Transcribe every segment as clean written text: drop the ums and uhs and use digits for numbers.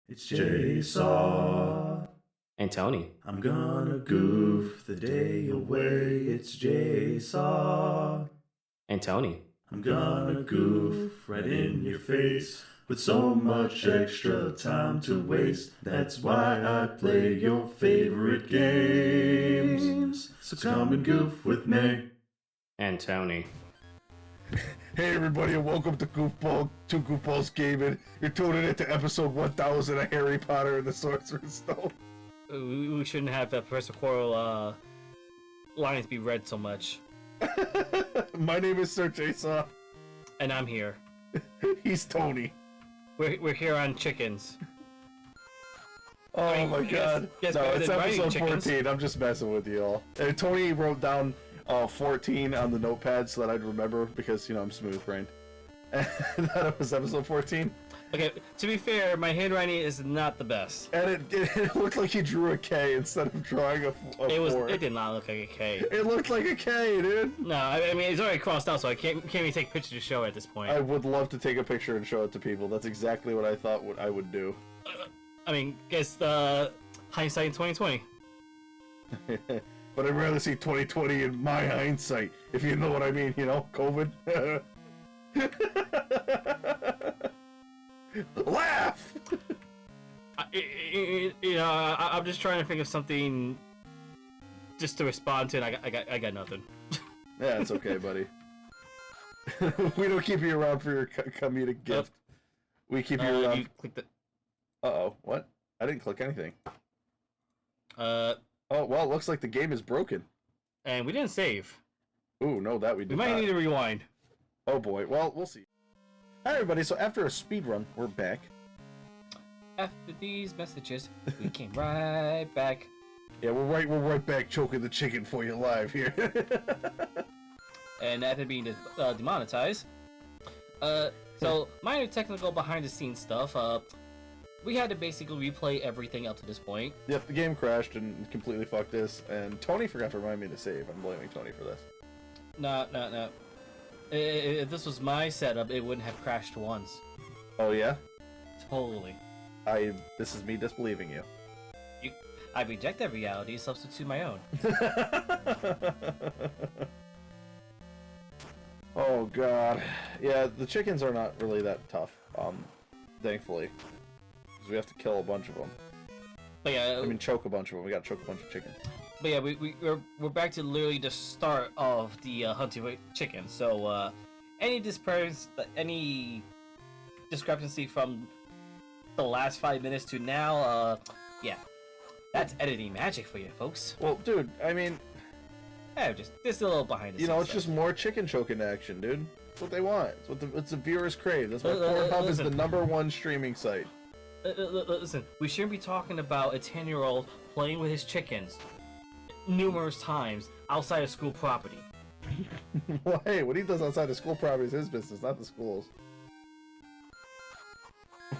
It's Jigsaw And Tony. I'm gonna goof the day away. It's Jigsaw And Tony. I'm gonna goof right in your face with so much extra time to waste. That's why I play your favorite games. So come and goof with me. And Tony. Hey everybody, and welcome to Two Goofballs Gaming. You're tuning into episode 1000 of Harry Potter and the Sorcerer's Stone. We shouldn't have Professor Quirrell lines be read so much. My name is Sir Jigsaw. And I'm here. He's Tony. We're here on chickens. Oh I mean, my god. yes, No, it's writing episode chickens. 14. I'm just messing with you all. And Tony wrote down 14 on the notepad so that I'd remember because, I'm smooth-brained. And that it was episode 14. Okay, to be fair, my handwriting is not the best. And it looked like he drew a K instead of drawing a 4. It did not look like a K. It looked like a K, dude. No, I mean it's already crossed out, so I can't even take pictures to show it at this point. I would love to take a picture and show it to people. That's exactly what I thought I would do. I mean, guess the hindsight in 2020. But I'd rather see 2020 in my hindsight, if you know what I mean, COVID. Laugh! I'm just trying to think of something just to respond to, and I got nothing. Yeah, it's okay, buddy. We don't keep you around for your comedic gift. We keep you around. You click the... Uh-oh, what? I didn't click anything. Oh, well, it looks like the game is broken. and we didn't save. Ooh, no, that we did We might not. need to rewind. Oh boy, well, we'll see. Hi everybody, so after a speed run, we're back. After these messages, we came right back. Yeah, we're right back choking the chicken for you live here. And after being demonetized, so minor technical behind-the-scenes stuff. We had to basically replay everything up to this point. Yep, the game crashed and completely fucked this, and Tony forgot to remind me to save. I'm blaming Tony for this. No. If this was my setup, it wouldn't have crashed once. Oh yeah? Totally. This is me disbelieving you. I reject that reality, substitute my own. Oh god. Yeah, the chickens are not really that tough, thankfully. Because we have to kill a bunch of them. But yeah, I mean, choke a bunch of them. We gotta choke a bunch of chickens. But yeah, we're back to literally the start of the hunting for chickens. So any discrepancy from the last 5 minutes to now, yeah, that's editing magic for you, folks. Well, dude, I mean, Yeah, just a little behind the scenes. it's just more chicken choking action, dude. That's what they want. It's the viewers crave. That's why Pornhub is the #1 streaming site. Listen, we shouldn't be talking about a 10-year-old playing with his chickens numerous times outside of school property. Well, hey, what he does outside the school property is his business, not the school's.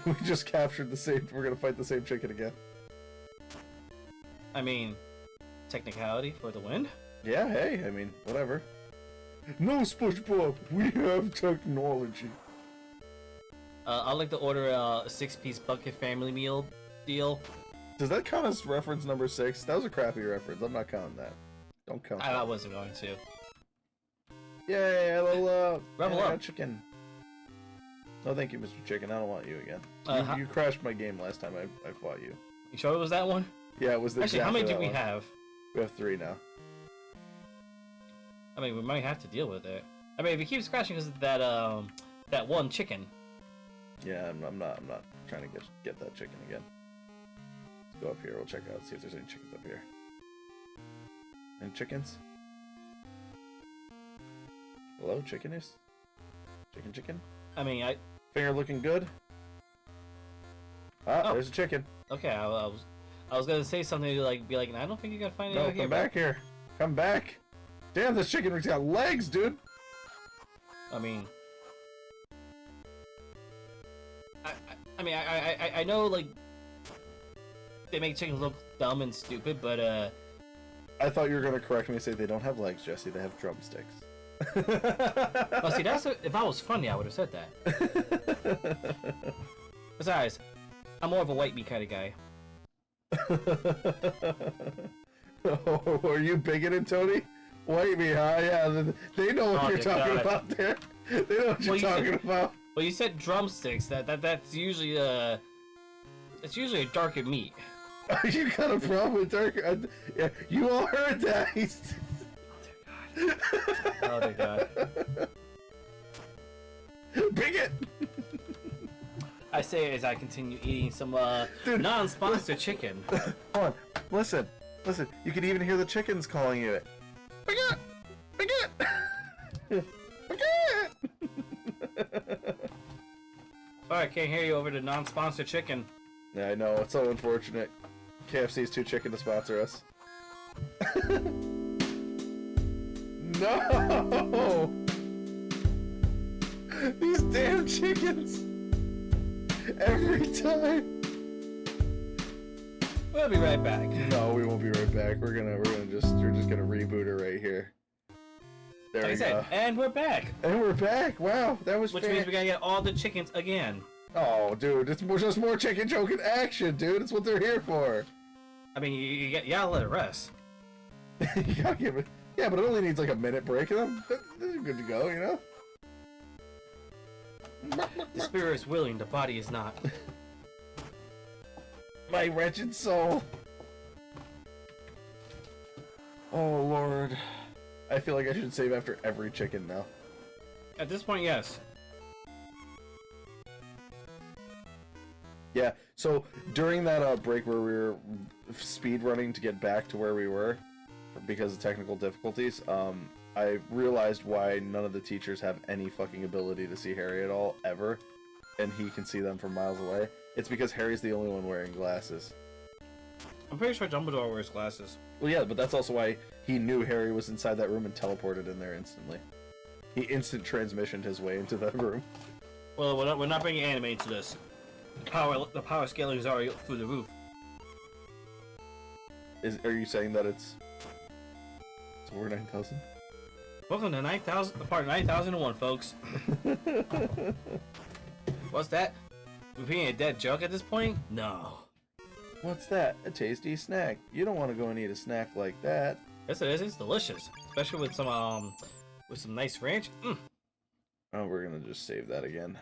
We just captured the same. We're gonna fight the same chicken again. I mean, technicality for the win. Yeah, hey, I mean, whatever. No, SpongeBob, we have technology. I'd like to order a 6-piece bucket family meal deal. Does that count as reference number 6? That was a crappy reference. I'm not counting that. Don't count I that. wasn't going to. Yeah, little, Level up. chicken. No, thank you, Mr. Chicken. I don't want you again. You crashed my game last time I fought you. You sure it was that one? Yeah, it was the Actually, how many do we have? We have 3 now. I mean, we might have to deal with it. I mean, if it keeps crashing because of that one chicken. Yeah, I'm not trying to get that chicken again. Let's go up here. We'll check out, see if there's any chickens up here. Any chickens? Hello, chickeners? Chicken? I mean, Finger looking good? Ah, Oh. there's a chicken. okay. I was gonna say something to be like, I don't think you're gonna find it No, out come here. back here. Come back. Damn, this chicken's got legs, dude. I mean, I know they make chickens look dumb and stupid, but I thought you were gonna correct me and say they don't have legs, Jesse. They have drumsticks. well, see, if I was funny, I would have said that. Besides, I'm more of a white meat kind of guy. Oh, are you bigoted, Tony? White meat, huh? Yeah, they know what you're talking God. about there. They know what you're talking about. Well, you said drumsticks. That's usually a darker meat. You got a problem with dark? Yeah, you all heard that. Oh dear God. Bigot. I say as I continue eating some Dude. non-sponsored chicken. Hold on, listen. You can even hear the chickens calling you it. Bigot, bigot, bigot. Sorry, I can't hear you over the non-sponsored chicken. Yeah, I know, it's so unfortunate. KFC's too chicken to sponsor us. No! These damn chickens! Every time! We'll be right back. No, we won't be right back. We're just gonna reboot it right here. There Like I we said, go. and we're back. And we're back. Wow, that was Which means we gotta get all the chickens again. Oh, dude, it's just more chicken choking action, dude. It's what they're here for. I mean, you gotta let it rest. You gotta give it. Yeah, but it only needs like a minute break, and they're good to go, you know. The spirit is willing, the body is not. My wretched soul. Oh Lord, I feel like I should save after every chicken now. At this point, yes. Yeah, so during that break where we were speed running to get back to where we were because of technical difficulties, I realized why none of the teachers have any fucking ability to see Harry at all, ever, and he can see them from miles away. It's because Harry's the only one wearing glasses. I'm pretty sure Dumbledore wears glasses. Well, yeah, but that's also why he knew Harry was inside that room and teleported in there instantly. He instant transmissioned his way into that room. Well, we're not bringing anime into this. The power scaling is already through the roof. Are you saying that it's over 9,000? Welcome to 9001, folks. What's that? Repeating a dead joke at this point? No. What's that? A tasty snack. You don't want to go and eat a snack like that. Yes, it is. It's delicious, especially with some nice ranch. Oh, we're gonna just save that again.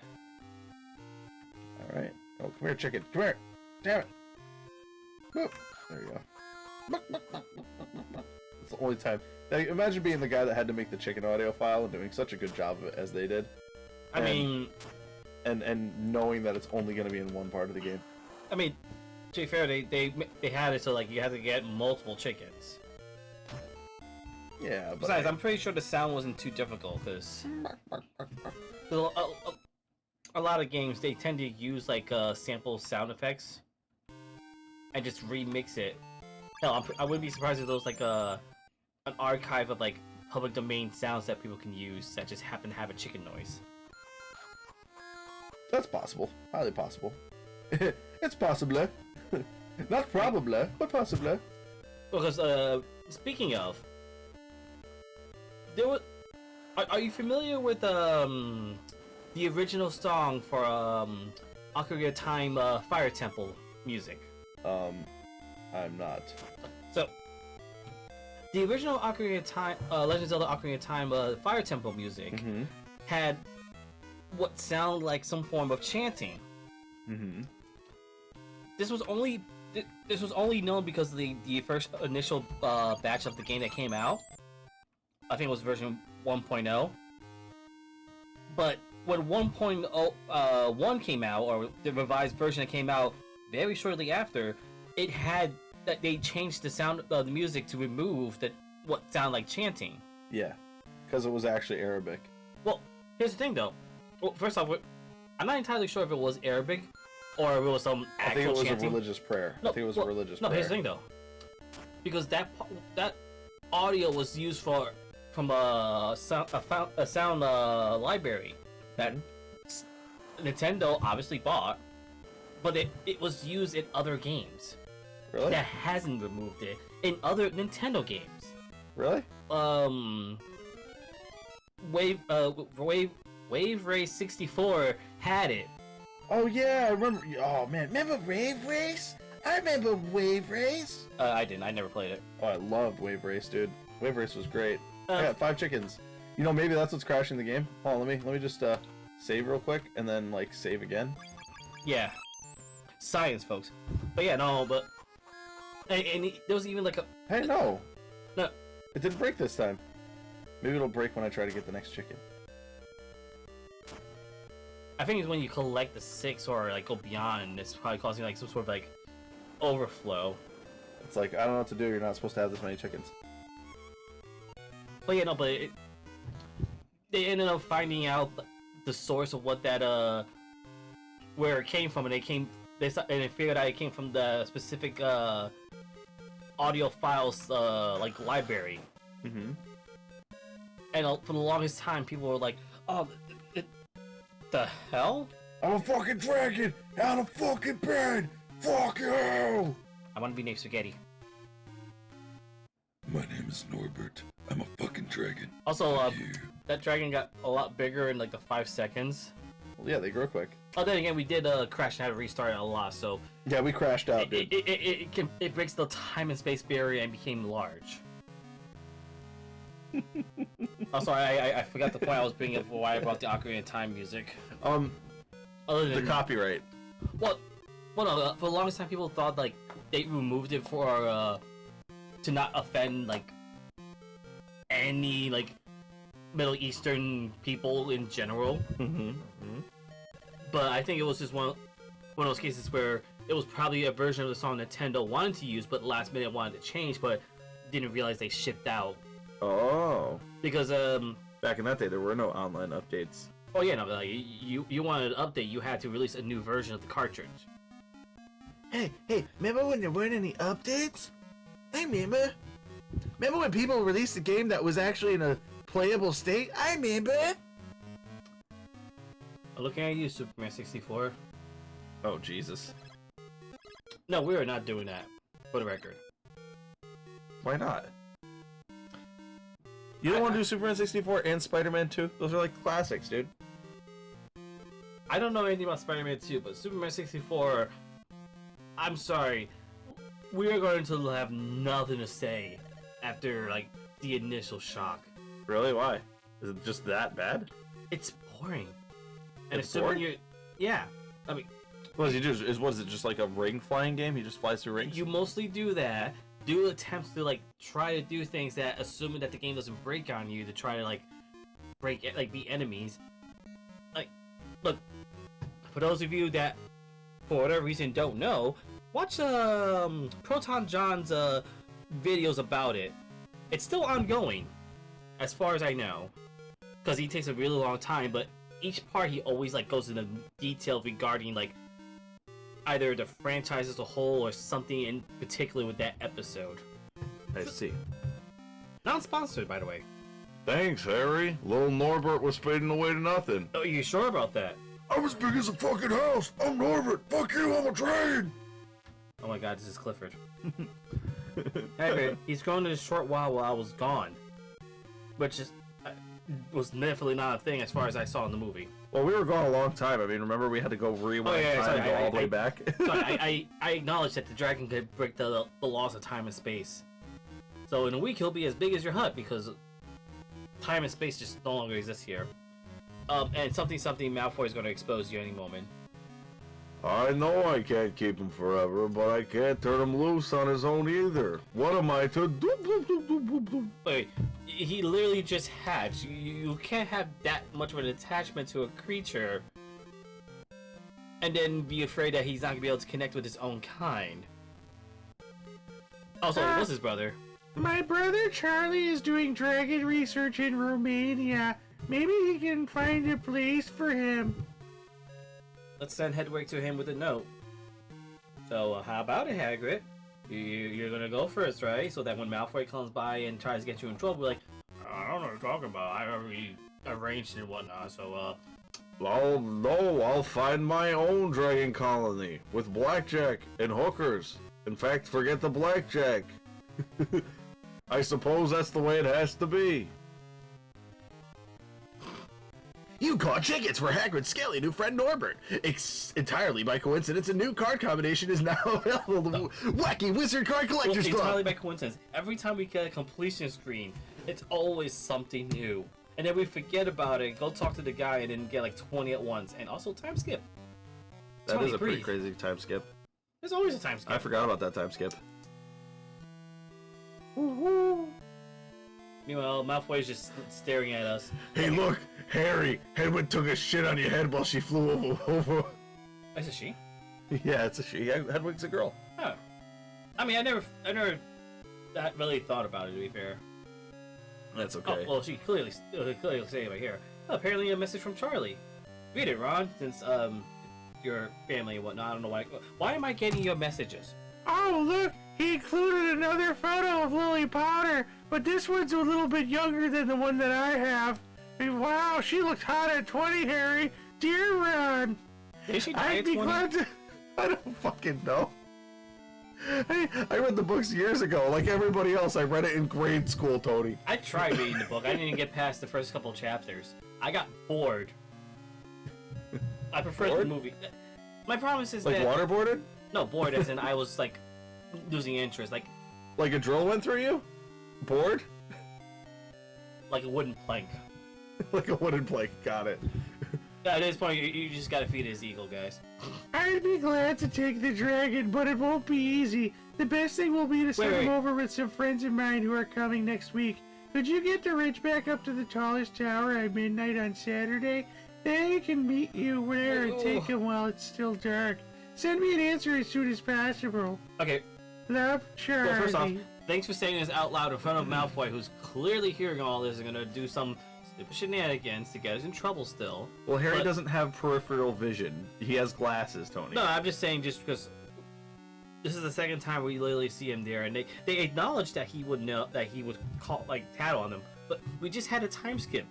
All right. Oh, come here, chicken. Come here. Damn it. Whoop. There you go. It's the only time. Like, imagine being the guy that had to make the chicken audio file and doing such a good job of it as they did. I mean, knowing that it's only going to be in one part of the game. I mean, to be fair, they had it so like you had to get multiple chickens. Yeah, but Besides, I'm pretty sure the sound wasn't too difficult because a lot of games they tend to use like sample sound effects and just remix it. Hell, I wouldn't be surprised if there was like an archive of like public domain sounds that people can use that just happen to have a chicken noise. That's possible. Highly possible. It's possible. Not probably, but possibly. Because speaking of, there was. Are you familiar with the original song for Ocarina of Time Fire Temple music? I'm not. So, the original Ocarina of Time, Legend of Zelda Ocarina of Time Fire Temple music had what sounded like some form of chanting. This was only known because of the first initial batch of the game that came out. I think it was version 1.0. But when 1.1 came out, or the revised version that came out very shortly after, it had that they changed the sound of the music to remove what sounded like chanting. Yeah, because it was actually Arabic. Well, here's the thing though. Well, first off, I'm not entirely sure if it was Arabic or if it was some actual chanting. I think it was a religious prayer. No, I think it was a religious prayer. No, here's the thing though. Because that audio was used from a sound library that Nintendo obviously bought, but it was used in other games. Really? That hasn't removed it in other Nintendo games. Really? Wave Race 64 had it, Oh yeah, I remember. Oh man, remember Wave Race? I remember Wave Race. I didn't. I never played it. Oh, I loved Wave Race, dude. Wave Race was great. I Uh, got 5 chickens. You know, maybe that's what's crashing the game. Hold on, let me just save real quick and then like save again. Yeah. Science, folks. But yeah, no, but and there was even like a Hey, no, no. it didn't break this time. Maybe it'll break when I try to get the next chicken. I think it's when you collect the 6 or like go beyond. It's probably causing like some sort of like overflow. It's like, I don't know what to do. You're not supposed to have this many chickens. But yeah, no, but they ended up finding out the source of what that where it came from, and they figured out it came from the specific audio files like library. Mm-hmm. And for the longest time, people were like, "Oh, the hell? I'm a fucking dragon out of fucking bed. Fuck you!" I want to be named Spaghetti." My name is Norbert. I'm a fucking dragon. Also, You. that dragon got a lot bigger in like the 5 seconds. Well, yeah, they grow quick. Oh, then again, we did crash and had to restart it a lot, so Yeah, we crashed out, dude. it breaks the time and space barrier and became large. Oh, sorry, I forgot the point I was bringing up for why I brought the Ocarina of Time music. Other The than copyright. well, no, for the longest time, people thought like they removed it for to not offend like any like Middle Eastern people in general. Mm-hmm. But I think it was just one of those cases where it was probably a version of the song Nintendo wanted to use, but last minute wanted to change, but didn't realize they shipped out. Oh. Because Back in that day, there were no online updates. oh yeah, no, but, like you wanted an update, you had to release a new version of the cartridge. Hey, remember when there weren't any updates? I remember. Remember when people released a game that was actually in a playable state? I remember. Looking at you, Superman 64. Oh, Jesus. No, we are not doing that, for the record. Why not? You don't want to do Superman 64 and Spider-Man 2? Those are like classics, dude. I don't know anything about Spider-Man 2, but Superman 64, I'm sorry, we are going to have nothing to say after, like, the initial shock. Really? Why? Is it just that bad? It's boring. And It's assuming boring? you... Yeah. I mean, What does he do? Was it just like a ring flying game? He just flies through rings? you mostly do that, do attempts to, like, try to do things that, assuming that the game doesn't break on you, to try to, like, break, like, the enemies. Like, look, for those of you that, for whatever reason, don't know, watch, Proton John's, videos about it. It's still ongoing, as far as I know, because he takes a really long time, but each part he always, like, goes into detail regarding, like, either the franchise as a whole or something in particular with that episode. I see. Not sponsored, by the way. Thanks, Harry. Little Norbert was fading away to nothing. Oh, you sure about that? I'm as big as a fucking house. I'm Norbert. Fuck you, I'm a dragon. Oh my god, this is Clifford. Anyway, he's grown in a short while I was gone. Which is was definitely not a thing as far as I saw in the movie. Well, we were gone a long time. I mean, remember we had to go rewind time sorry, and go all the way back? So I acknowledge that the dragon could break the laws of time and space. So in a week he'll be as big as your hut because time and space just no longer exists here. And something Malfoy is going to expose you any moment. I know I can't keep him forever, but I can't turn him loose on his own either. What am I to do? Wait, he literally just hatched. You can't have that much of an attachment to a creature and then be afraid that he's not going to be able to connect with his own kind. Also, what's his brother? My brother Charlie is doing dragon research in Romania. Maybe he can find a place for him. Let's send Hedwig to him with a note. So, how about it, Hagrid? You're gonna go first, right? So that when Malfoy comes by and tries to get you in trouble, we're like, I don't know what you're talking about. I already arranged and whatnot, so, Oh no, I'll find my own dragon colony with blackjack and hookers. In fact, forget the blackjack. I suppose that's the way it has to be. You caught tickets for Hagrid's scaly new friend Norbert. Entirely by coincidence, a new card combination is now available. The Wacky Wizard Card Collectors Club. Entirely by coincidence. Every time we get a completion screen, it's always something new. And then we forget about it, go talk to the guy, and then get like 20 at once. And also time skip. That Tony, is a pretty breathe. crazy time skip. There's always a time skip. I forgot about that time skip. Meanwhile, Malfoy's just staring at us. Hey, look, Harry. Hedwig took a shit on your head while she flew over. Is it she? Yeah, it's a she. Hedwig's a girl. Oh. I mean, I never really thought about it, to be fair. That's okay. Oh, well, she clearly saying it right here. Oh, apparently a message from Charlie. Read it, Ron, since, your family and whatnot. I don't know why. Why am I getting your messages? Oh, look, he included another photo of Lily Potter, but this one's a little bit younger than the one that I have. Wow, she looks hot at 20, Harry. Dear Ron. Did she die I'd at be 20? glad to... I don't fucking know. I read the books years ago, like everybody else. I read it in grade school, Tony. I tried reading the book. I didn't get past the first couple chapters. I got bored. I preferred the Bored? movie. My problem is Like that... waterboarded? No, bored as in I was, like, losing interest. Like a drill went through you? Bored? Like a wooden plank. Like a wooden plank. Got it. At this point, you just gotta feed his ego, guys. I'd be glad to take the dragon, but it won't be easy. The best thing will be to send him wait. over with some friends of mine who are coming next week. Could you get the Ridgeback up to the tallest tower at midnight on Saturday? They can meet you there and take him while it's still dark. Send me an answer as soon as possible. Okay, Love, Charlie. well, first off, thanks for saying this out loud in front of Malfoy, who's clearly hearing all this and gonna do some stupid shenanigans to get us in trouble still. Well, Harry But- doesn't have peripheral vision. He has glasses, Tony. No, I'm just saying just because this is the second time we literally see him there, and they acknowledged that he would know that he would call tattle on them, but we just had a time skip,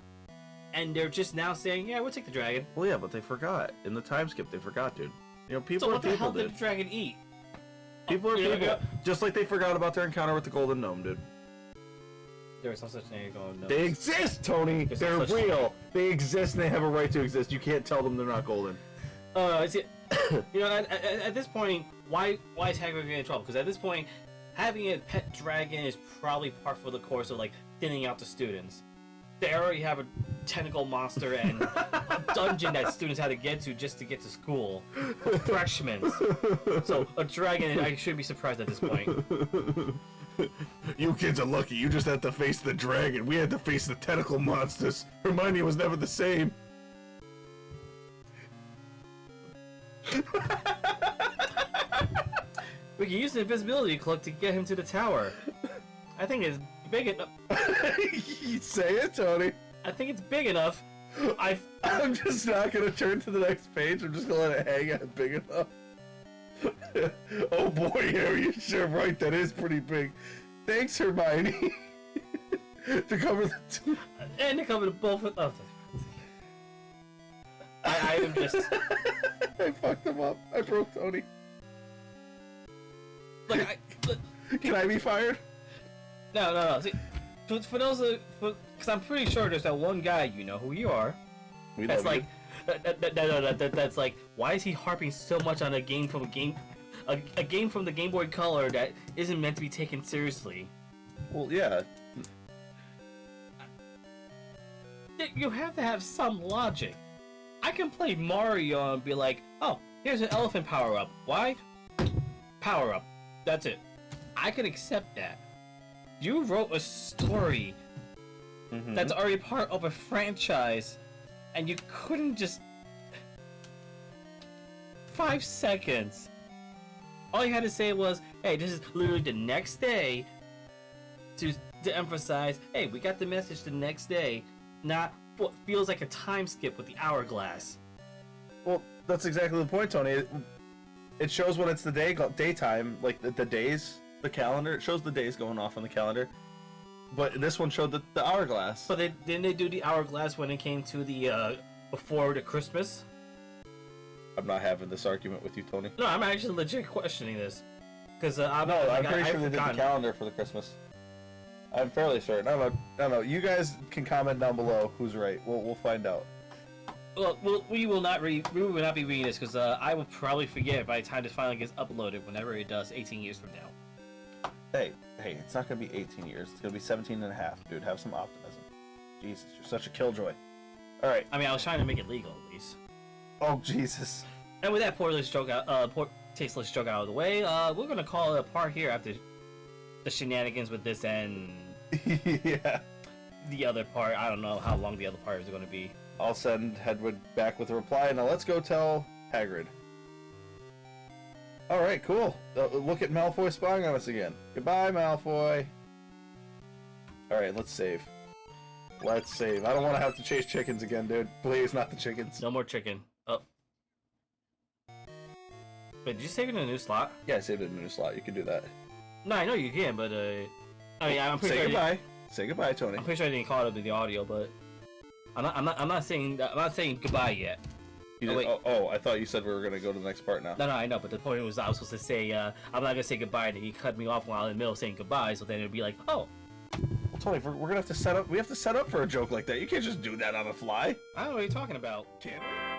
and they're just now saying, yeah, we'll take the dragon. Well, yeah, but they forgot. In the time skip, they forgot, dude. You know, people So are what the people, hell did dude. the dragon eat? People are Yeah, people. yeah. Just like they forgot about their encounter with the golden gnome, dude. There is no such thing as going. No. They exist, Tony. There's They're no such real. They exist and they have a right to exist. You can't tell them they're not golden. Is it? You know, at this point, why is Hagrid getting in trouble? Because at this point, having a pet dragon is probably par for the course of like thinning out the students. They already have a tentacle monster and a dungeon that students had to get to school. For freshmen. So a dragon, I shouldn't be surprised at this point. You kids are lucky. You just had to face the dragon. We had to face the tentacle monsters. Hermione was never the same. We can use the invisibility cloak to get him to the tower. I think it's big enough. You say it, Tony. I think it's big enough. I'm just not gonna turn to the next page. I'm just gonna let it hang out big enough. Oh boy, Harry, you're sure right. That is pretty big. Thanks, Hermione. To cover the two. And to cover the both of I am just I fucked him up. I broke Tony. like Can I be fired? no. See, for those because I'm pretty sure there's that one guy, you know who you are. We That's love like that's like, why is he harping so much on a game from a game from the Game Boy Color that isn't meant to be taken seriously? you. Well, yeah. You have to have some logic. I can play Mario and be like, oh, here's an elephant power up. Why? Power up. That's it. I can accept that. You wrote a story that's already part of a franchise, and you couldn't just 5 seconds. All you had to say was, hey, this is literally the next day, to emphasize, hey, we got the message the next day, not what feels like a time skip with the hourglass. Well, that's exactly the point, Tony. It shows when it's the daytime, like the days, the calendar. It shows the days going off on the calendar. But this one showed the hourglass. But didn't they do the hourglass when it came to the before the Christmas? I'm not having this argument with you, Tony. No, I'm actually legit questioning this, because I'm pretty sure they did the calendar for the Christmas. I'm fairly certain. I don't know. You guys can comment down below who's right. We'll find out. Well, we will not be reading this because I will probably forget by the time this finally gets uploaded, whenever it does, 18 years from now. Hey, it's not gonna be 18 years. It's gonna be 17 and a half, dude. Have some optimism. Jesus, you're such a killjoy. All right. I mean, I was trying to make it legal at least. Oh, Jesus. And with that tasteless joke out of the way, we're gonna call it a part here after the shenanigans with this and Yeah. the other part. I don't know how long the other part is gonna be. I'll send Hedwig back with a reply. Now let's go tell Hagrid. All right, cool. Look at Malfoy spying on us again. Goodbye, Malfoy. All right, let's save. Let's save. I don't want to have to chase chickens again, dude. Please, not the chickens. No more chicken. Oh. Wait, did you save it in a new slot? Yeah, I saved it in a new slot. You can do that. No, I know you can, but I mean, I'm pretty Say sure. goodbye. Say goodbye, Tony. I'm pretty sure I didn't call it up in the audio, but I'm not saying goodbye yet. You Oh, did, wait. oh, I thought you said we were gonna go to the next part now. No, I know, but the point was I was supposed to say I'm not gonna say goodbye, and then he cut me off while in the middle of saying goodbye, so then it'd be like, oh, Well, Tony, we're gonna have to set up. We have to set up for a joke like that. You can't just do that on the fly. I don't know what you're talking about. Can we?